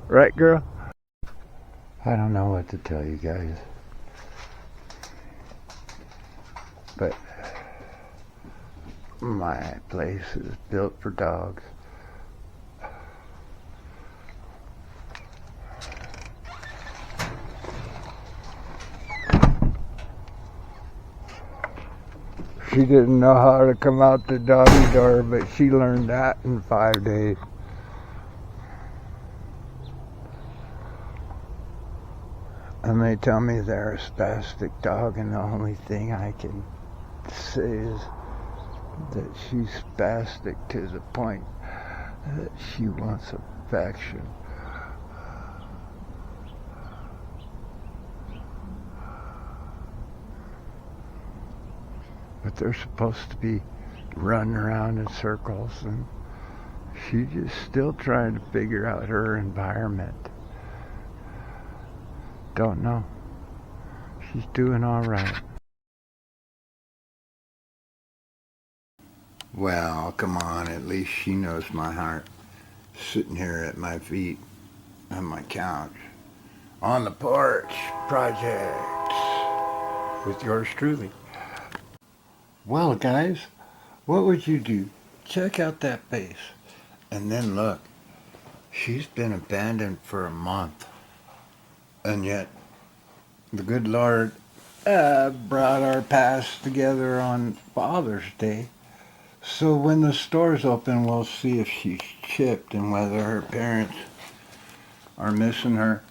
Right, girl? I don't know what to tell you guys. But my place is built for dogs. She didn't know how to come out the doggy door, but she learned that in 5 days. And they tell me they're a spastic dog, and the only thing I can say is that she's spastic to the point that she wants affection. But they're supposed to be running around in circles, and she's just still trying to figure out her environment. Don't know. She's doing all right. Well, come on, at least she knows my heart. Sitting here at my feet on my couch on the porch project with yours truly. Well, guys, what would you do? Check out that face. And then look, she's been abandoned for a month. And yet, the good Lord brought our paths together on Father's Day. So when the store's open, we'll see if she's chipped and whether her parents are missing her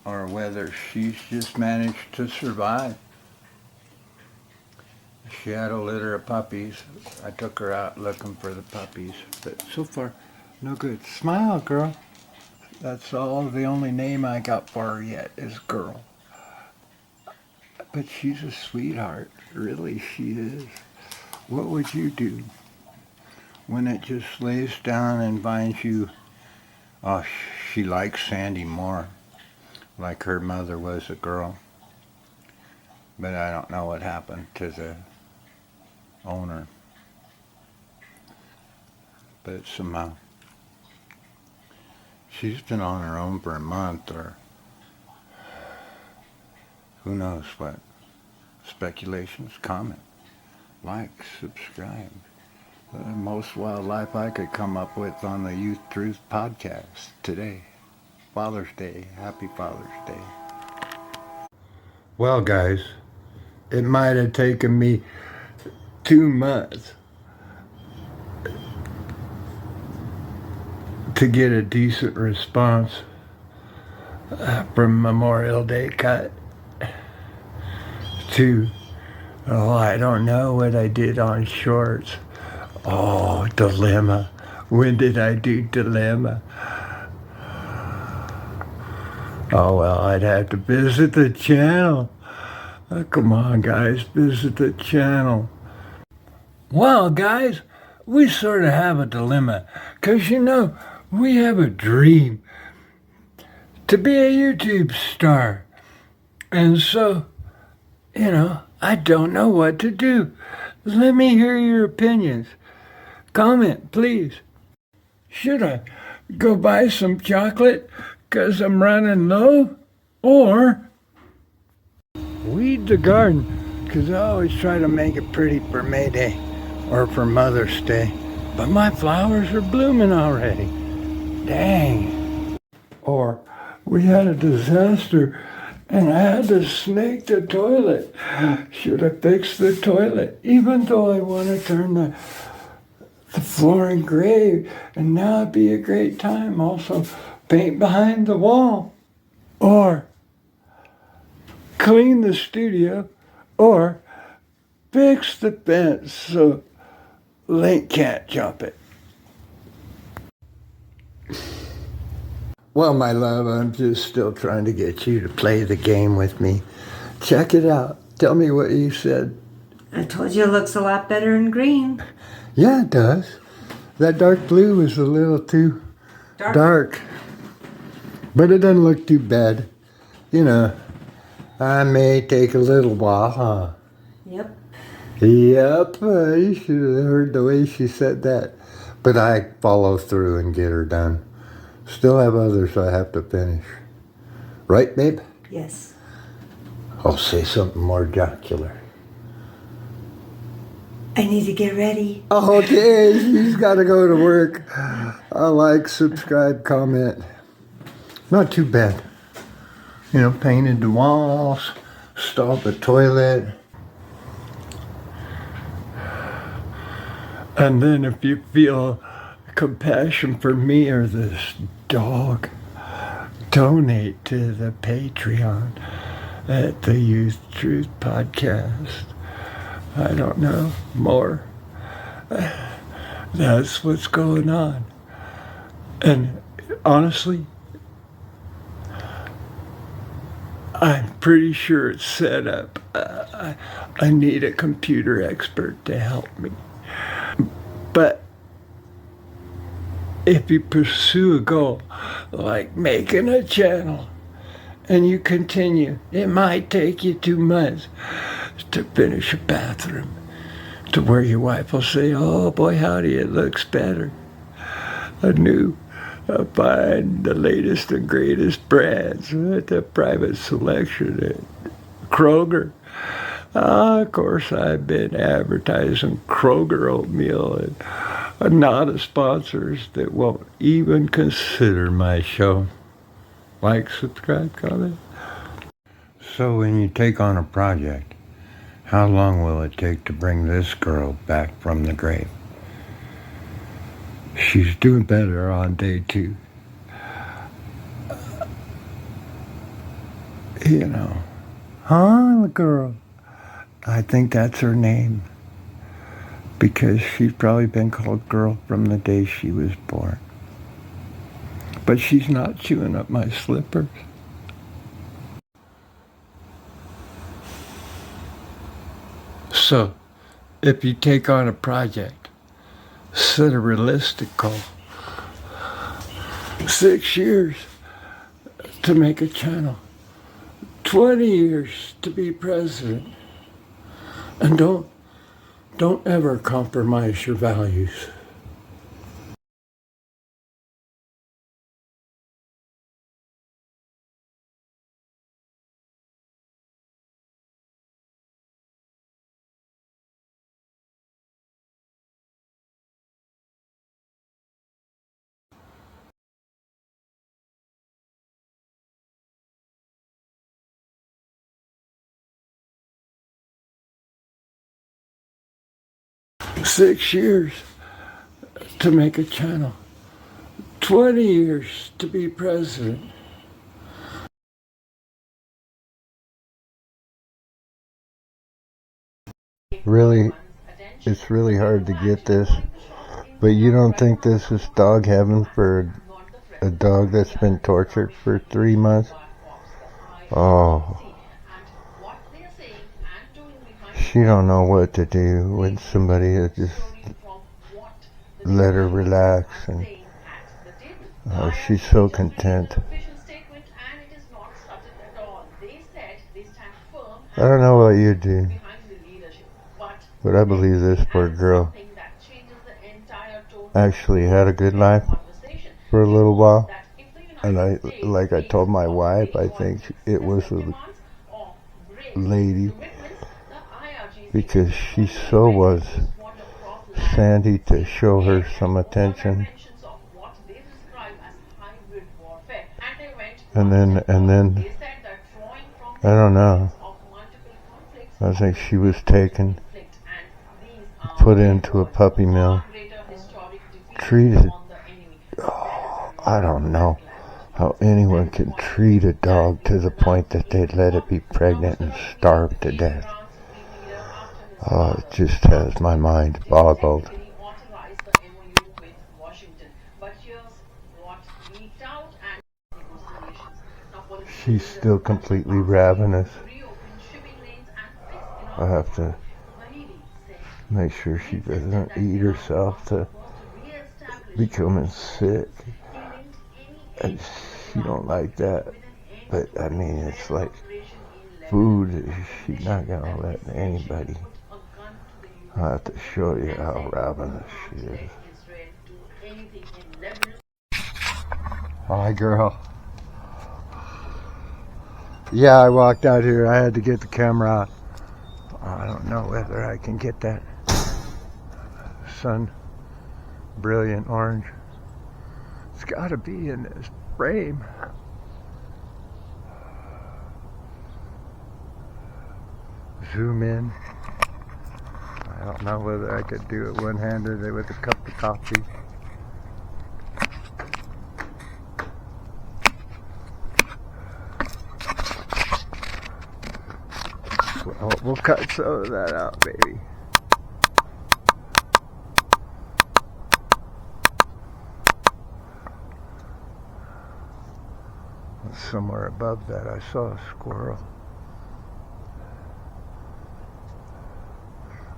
or whether she's just managed to survive. She had a litter of puppies. I took her out looking for the puppies, but so far, no good. Smile, girl. That's all. The only name I got for her yet is Girl. But she's a sweetheart. Really, she is. What would you do when it just lays down and finds you? Oh, she likes Sandy more, like her mother was a girl. But I don't know what happened to the owner. But somehow she's been on her own for a month, or who knows what. Speculations, comment, like, subscribe. The most wildlife I could come up with on the Youth Truth podcast today. Father's Day. Happy Father's Day. Well, guys, it might have taken me 2 months to get a decent response from Memorial Day cut to, oh, I don't know what I did on shorts. Oh, Dilemma. When did I do Dilemma? Oh, well, I'd have to visit the channel. Oh, come on, guys, visit the channel. Well, guys, we sort of have a dilemma. Because, we have a dream to be a YouTube star. And so, I don't know what to do. Let me hear your opinions. Comment, please. Should I go buy some chocolate because I'm running low? Or weed the garden because I always try to make it pretty for May Day or for Mother's Day. But my flowers are blooming already. Dang. Or we had a disaster and I had to snake the toilet. Should I fix the toilet? Even though I want to turn the flooring gray, and now would be a great time also paint behind the wall, or clean the studio, or fix the fence so Link can't jump it. Well, my love, I'm just still trying to get you to play the game with me. Check it out. Tell me what you said. I told you it looks a lot better in green. Yeah, it does. That dark blue is a little too dark. But it doesn't look too bad. I may take a little while, huh? Yep. Yep, you should have heard the way she said that. But I follow through and get her done. Still have others I have to finish. Right, babe? Yes. I'll say something more jocular. I need to get ready. Okay, she's got to go to work. Like, subscribe, comment. Not too bad. You know, painted the walls, installed the toilet. And then if you feel compassion for me or this dog, donate to the Patreon at the Youth Truth Podcast. I don't know more. That's what's going on. And honestly, I'm pretty sure it's set up. I need a computer expert to help me. But if you pursue a goal like making a channel and you continue, it might take you 2 months to finish a bathroom to where your wife will say, oh boy, howdy, it looks better. Find the latest and greatest brands at the private selection at Kroger. Of course, I've been advertising Kroger oatmeal and not a sponsors that won't even consider my show. Like, subscribe, comment. So when you take on a project, how long will it take to bring this girl back from the grave? She's doing better on day 2. You know, huh, the girl? I think that's her name. Because she's probably been called girl from the day she was born. But she's not chewing up my slippers. So, if you take on a project, set a realistic goal. 6 years to make a channel. 20 years to be president. And don't ever compromise your values. Six years to make a channel. 20 years to be president. Really, it's really hard to get this, but you don't think this is dog heaven for a dog that's been tortured for 3 months? Oh, she don't know what to do with somebody that just let her relax, and she's so content. I don't know what you do, but I believe this poor girl actually had a good life for a little while. And I told my wife, I think it was a lady, because she so was Sandy to show her some attention. And then I don't know. I think she was taken, put into a puppy mill, treated. Oh, I don't know how anyone can treat a dog to the point that they'd let it be pregnant and starve to death. Oh, it just has my mind boggled. She's still completely ravenous. I have to make sure she doesn't eat herself to becoming sick. And she don't like that. But I mean, it's like food. She's not gonna let anybody. I have to show you how ravenous she is. Hi, girl. Yeah, I walked out here. I had to get the camera out. I don't know whether I can get that sun brilliant orange. It's got to be in this frame. Zoom in. I don't know whether I could do it one-handed with a cup of coffee. Well, we'll cut some of that out, baby. Somewhere above that I saw a squirrel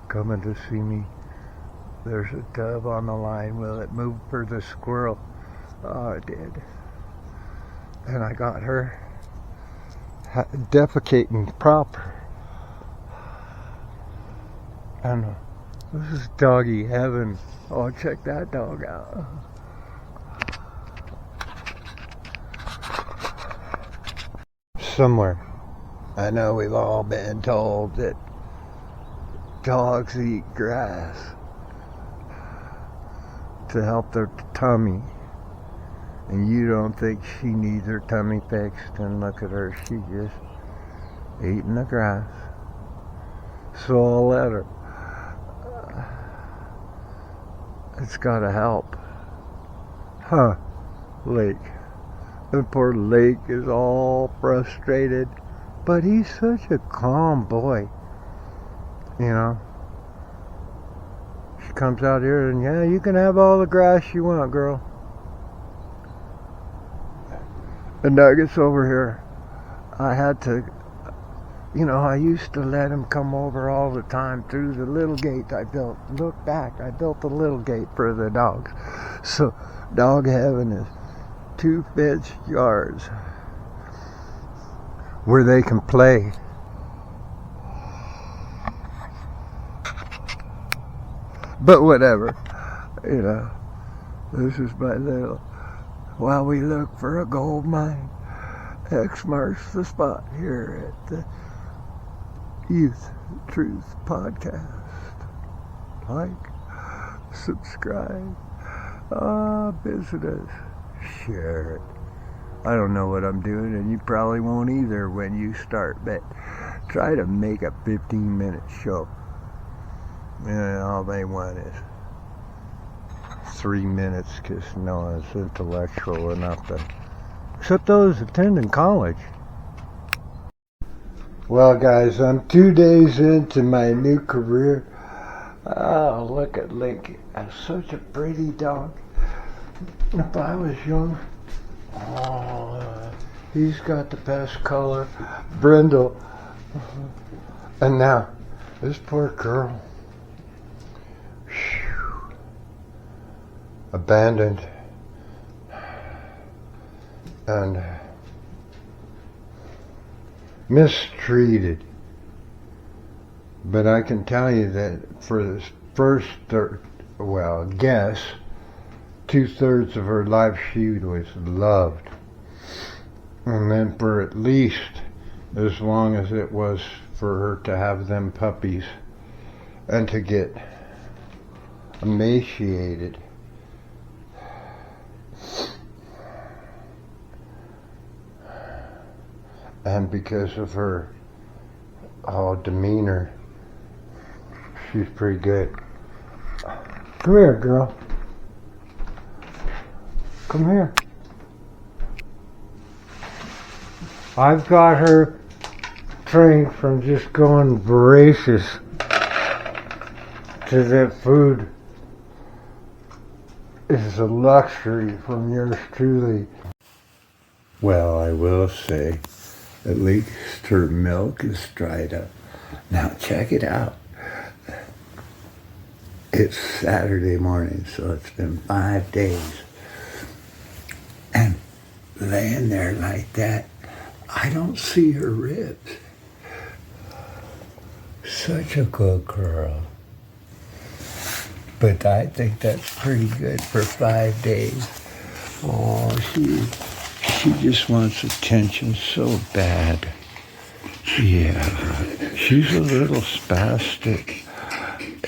coming to see me. There's a dove on the line. Will it move for the squirrel? Oh, it did. And I got her defecating proper. And this is doggy heaven. Oh, check that dog out. Somewhere. I know we've all been told that dogs eat grass to help their tummy. And you don't think she needs her tummy fixed, and look at her, she just eating the grass. So I'll let her. It's gotta help. Huh, Lake. And poor Lake is all frustrated, but he's such a calm boy. You know, she comes out here and, yeah, you can have all the grass you want, girl. And Nuggets over here, I had to, you know, I used to let him come over all the time through the little gate I built. Look back, I built the little gate for the dogs. So dog heaven is 2 fenced yards where they can play. But whatever, you know, this is my little, while we look for a gold mine, X marks the spot here at the Youth Truth Podcast. Like, subscribe, visit us, share it. I don't know what I'm doing, and you probably won't either when you start, but try to make a 15-minute show. And all they want is 3 minutes, because no one's intellectual enough to, except those attending college. Well, guys, I'm 2 days into my new career. Oh, look at Link. Such a pretty dog. If I was young, he's got the best color. Brindle. And now, this poor girl. Abandoned. And mistreated. But I can tell you that for this first guess 2/3 of her life she was loved. And then for at least as long as it was for her to have them puppies and to get emaciated. And because of her demeanor, she's pretty good. Come here, girl. Come here. I've got her trained from just going voracious to that food is a luxury from yours truly. Well, I will say, at least her milk is dried up. Now check it out. It's Saturday morning, so it's been 5 days. And laying there like that, I don't see her ribs. Such a good girl. But I think that's pretty good for 5 days. Oh, she just wants attention so bad. Yeah, she's a little spastic,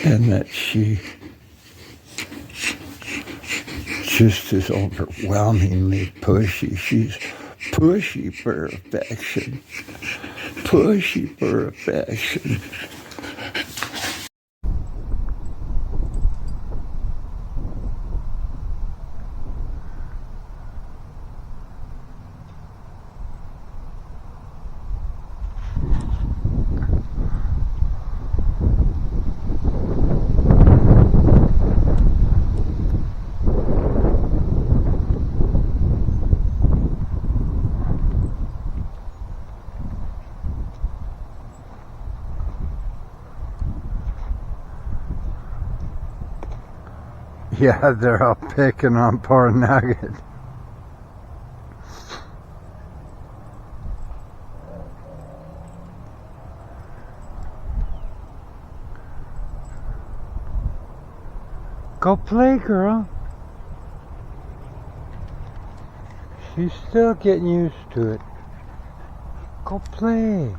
and that she just is overwhelmingly pushy. She's pushy for affection. Pushy for affection. Yeah, they're all picking on poor Nugget. Go play, girl. She's still getting used to it. Go play.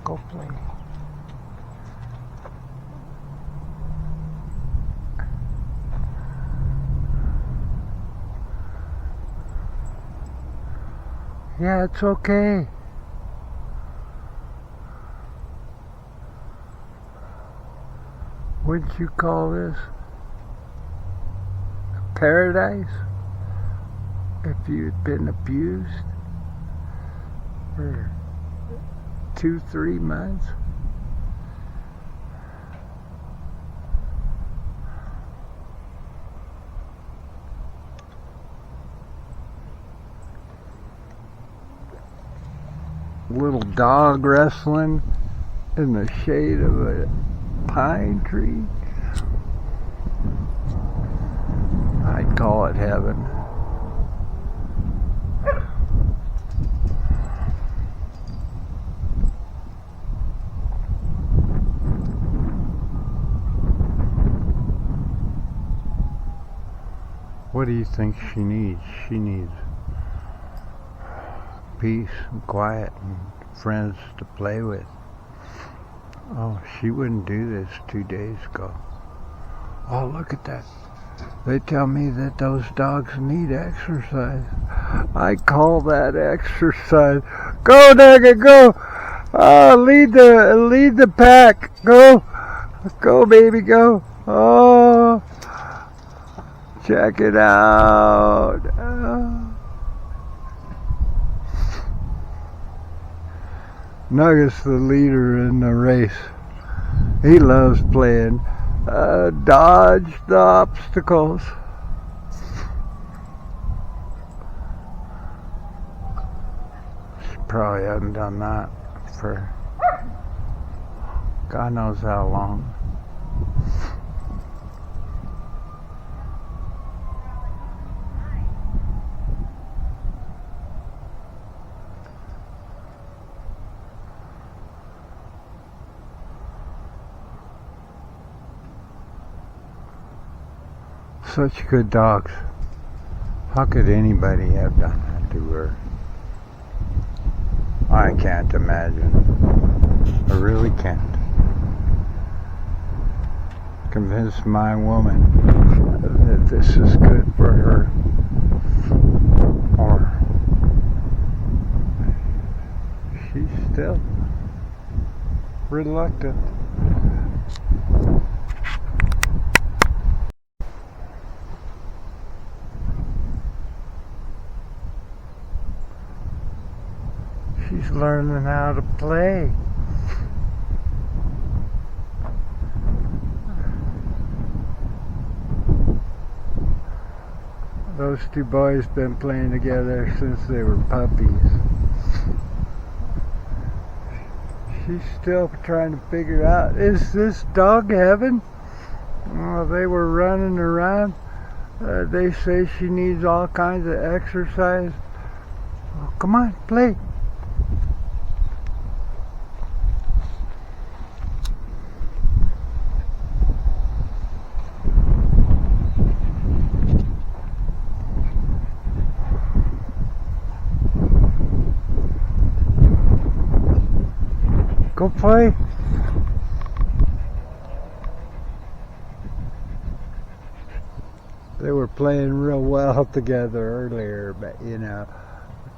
Go play. Yeah, it's okay. What'd you call this? Paradise? If you'd been abused for 2-3 months? Little dog wrestling in the shade of a pine tree. I'd call it heaven. What do you think she needs? She needs peace and quiet and friends to play with. Oh, she wouldn't do this 2 days ago. Oh, look at that. They tell me that those dogs need exercise. I call that exercise. Go, Nugget, go! Lead the pack. Go! Go, baby, go! Oh, check it out. Nugget's the leader in the race. He loves playing dodge the obstacles. She probably hasn't done that for God knows how long. Such good dogs. How could anybody have done that to her? I can't imagine. I really can't. Convince my woman that this is good for her. Or she's still reluctant. She's learning how to play. Those two boys been playing together since they were puppies. She's still trying to figure out, is this dog heaven? Well, they were running around. They say she needs all kinds of exercise. Oh, come on, play. Go play. They were playing real well together earlier, but you know,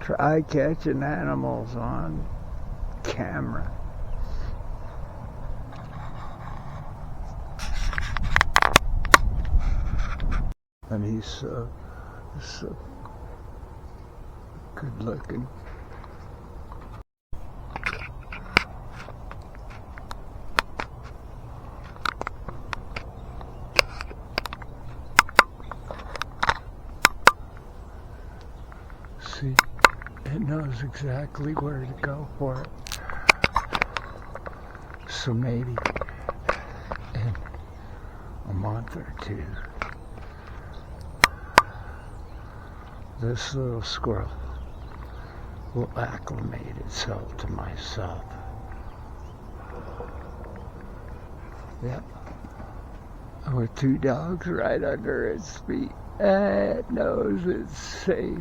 try catching animals on camera. And he's so good looking. See, it knows exactly where to go for it. So maybe in a month or two, this little squirrel will acclimate itself to myself. Yep. With two dogs right under its feet. It knows it's safe.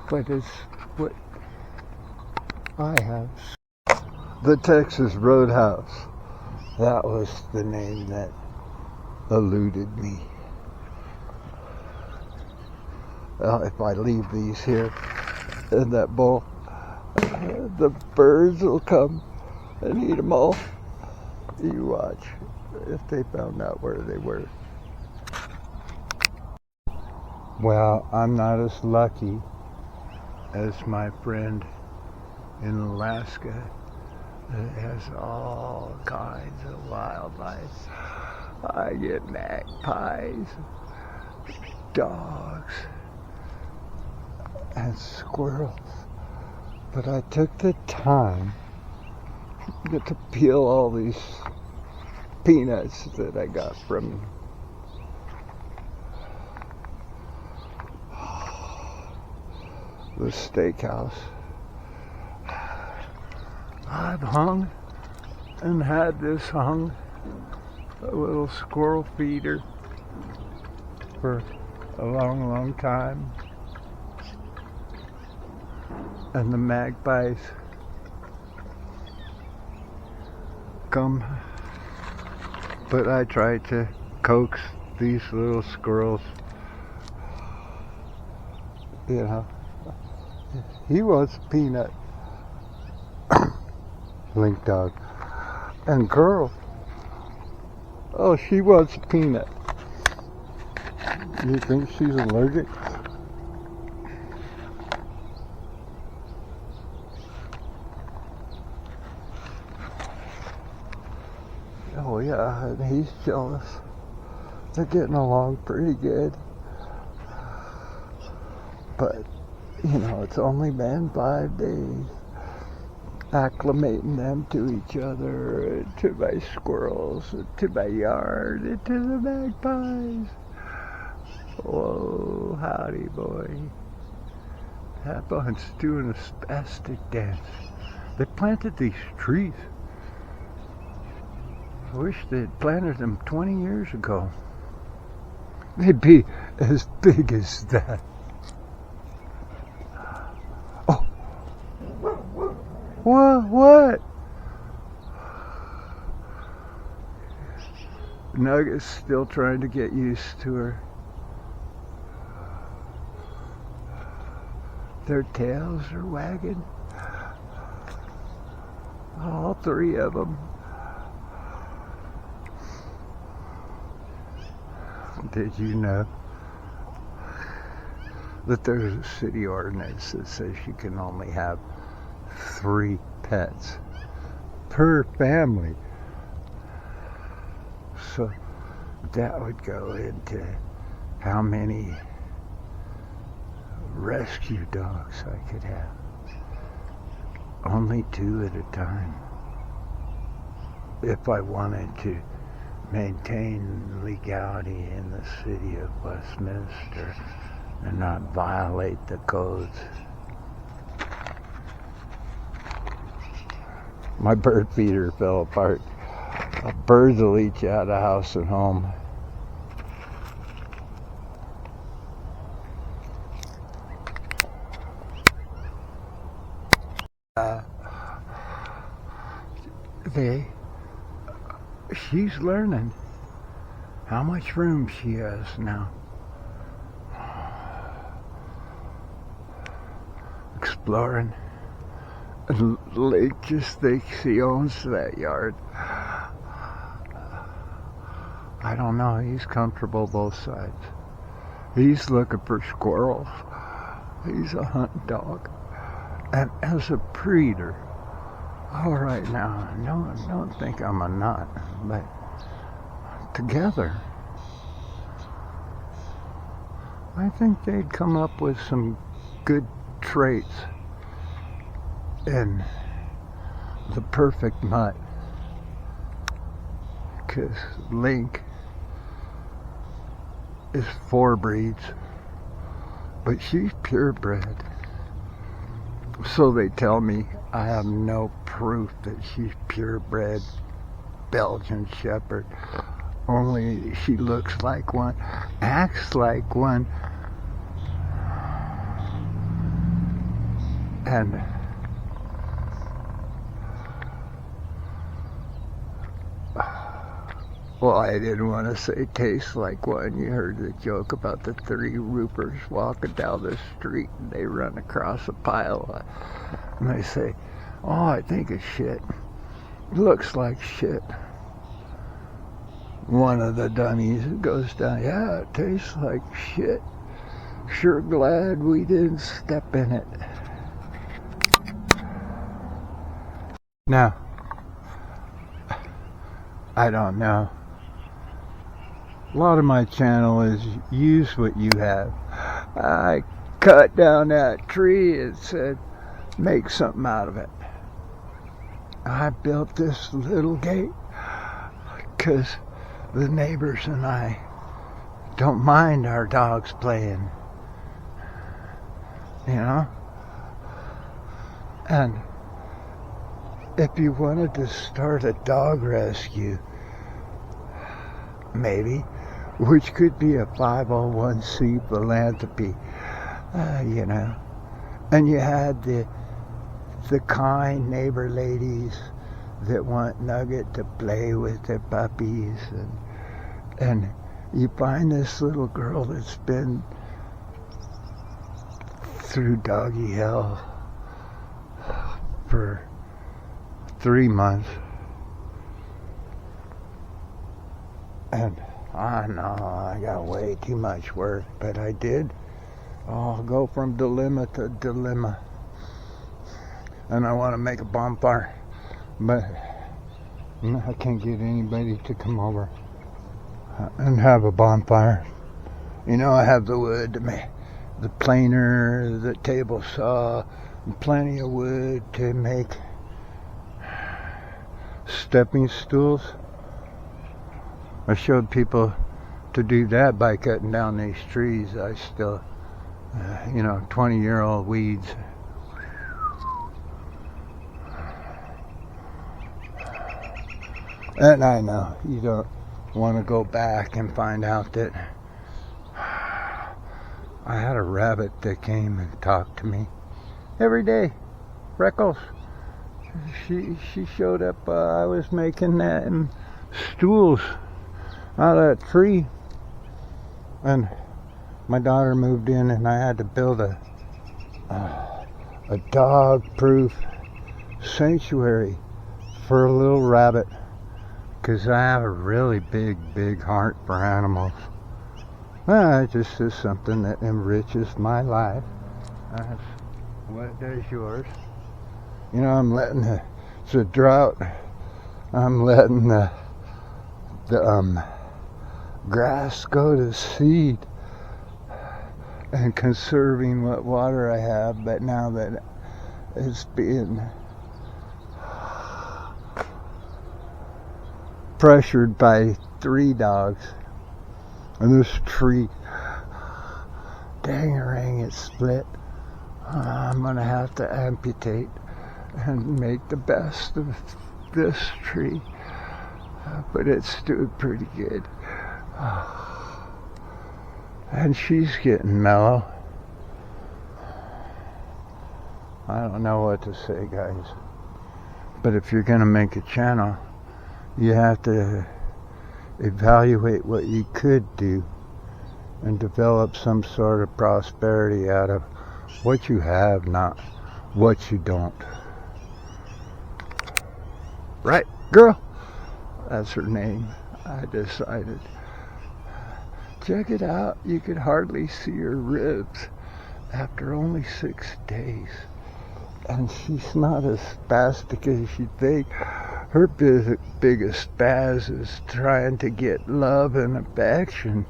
But it's what I have. The Texas Roadhouse. That was the name that eluded me. Well, if I leave these here in that bowl, the birds will come and eat them all. You watch if they found out where they were. Well, I'm not as lucky as my friend in Alaska that has all kinds of wildlife. I get magpies, dogs, and squirrels. But I took the time to peel all these peanuts that I got from the steakhouse. I've hung and had this hung, a little squirrel feeder, for a long, long time. And the magpies come, but I try to coax these little squirrels, you know. He wants peanut. Link dog. And girl, oh, she wants peanut. You think she's allergic? Oh yeah, and he's jealous. They're getting along pretty good. But, you know, it's only been 5 days. Acclimating them to each other, to my squirrels, to my yard, and to the magpies. Whoa, howdy boy. That bunch doing a spastic dance. They planted these trees. I wish they had planted them 20 years ago. They'd be as big as that. Oh. What? Nugget's still trying to get used to her. Their tails are wagging. All three of them. Did you know that there's a city ordinance that says you can only have 3 pets per family? So that would go into how many rescue dogs I could have. Only 2 at a time. If I wanted to maintain legality in the city of Westminster and not violate the codes. My bird feeder fell apart. Birds will eat you out of house and home. She's learning how much room she has now. Exploring. And Lake just thinks he owns that yard. I don't know, he's comfortable both sides. He's looking for squirrels. He's a hunting dog. And as a breeder, all right now, don't think I'm a nut, but together, I think they'd come up with some good traits in the perfect mutt. Because Link is 4 breeds, but she's purebred. So they tell me. I have no proof that she's purebred Belgian Shepherd. Only she looks like one, acts like one, and well, I didn't want to say tastes like one. You heard the joke about the 3 Ruperts walking down the street and they run across a pile and they say, oh, I think it's shit. Looks like shit. One of the dummies goes down, yeah, it tastes like shit. Sure glad we didn't step in it. Now, I don't know. A lot of my channel is use what you have. I cut down that tree and said, make something out of it. I built this little gate because the neighbors and I don't mind our dogs playing, you know? And if you wanted to start a dog rescue, maybe, which could be a 501c philanthropy, you know, and you had the kind neighbor ladies that want Nugget to play with their puppies, and you find this little girl that's been through doggy hell for 3 months, and I know I got way too much work, but I did. I'll go from dilemma to dilemma. And I want to make a bonfire, but I can't get anybody to come over and have a bonfire. You know, I have the wood to make the planer, the table saw, and plenty of wood to make stepping stools. I showed people to do that by cutting down these trees. I still, 20-year-old weeds. And I know you don't want to go back and find out that I had a rabbit that came and talked to me every day. Freckles. She showed up. I was making stools out of that tree, and my daughter moved in, and I had to build a dog-proof sanctuary for a little rabbit, because I have a really big heart for animals. It just is something that enriches my life. That's what does yours. You know, I'm letting it's a drought. I'm letting the grass go to seed and conserving what water I have, but now that it's being pressured by 3 dogs and this tree, dang, it's split. I'm gonna have to amputate and make the best of this tree, but it's doing pretty good. And she's getting mellow. I don't know what to say, guys. But if you're going to make a channel, you have to evaluate what you could do and develop some sort of prosperity out of what you have, not what you don't. Right, girl? That's her name. I decided. Check it out. You could hardly see her ribs after only 6 days. And she's not as spastic as you think. Her biggest spaz is trying to get love and affection.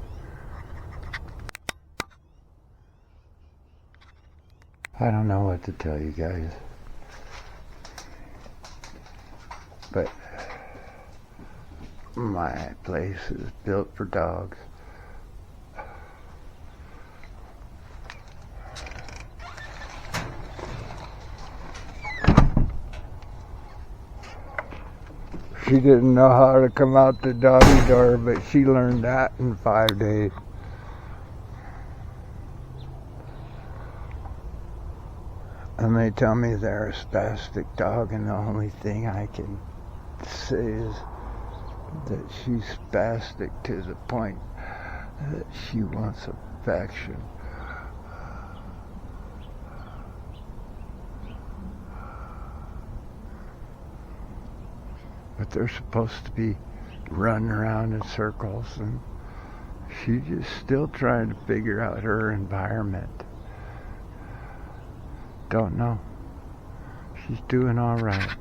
I don't know what to tell you guys. But my place is built for dogs. She didn't know how to come out the doggy door, but she learned that in 5 days. And they tell me they're a spastic dog, and the only thing I can say is that she's spastic to the point that she wants affection. But they're supposed to be running around in circles, and she's just still trying to figure out her environment. Don't know. She's doing all right.